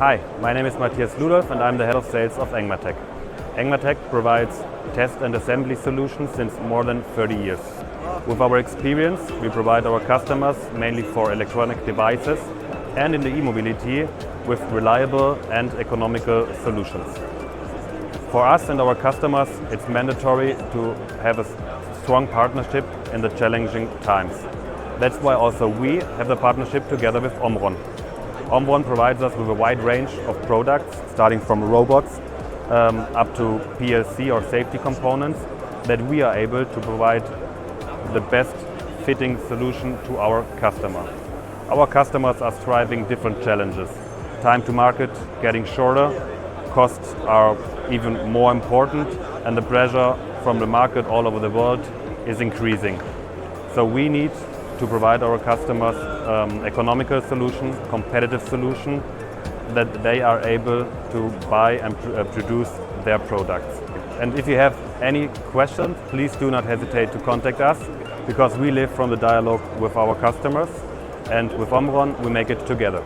Hi, my name is Matthias Ludolph and I'm the head of sales of ENGMATEC. ENGMATEC provides test and assembly solutions since more than 30 years. With our experience, we provide our customers mainly for electronic devices and in the e-mobility with reliable and economical solutions. For us and our customers, it's mandatory to have a strong partnership in the challenging times. That's why also we have the partnership together with Omron. Omron provides us with a wide range of products, starting from robots up to PLC or safety components, that we are able to provide the best fitting solution to our customer. Our customers are striving different challenges. Time to market getting shorter, costs are even more important, and the pressure from the market all over the world is increasing. So we need to provide our customers economical solution, competitive solution, that they are able to buy and produce their products. And if you have any questions, please do not hesitate to contact us, because we live from the dialogue with our customers, and with Omron we make it together.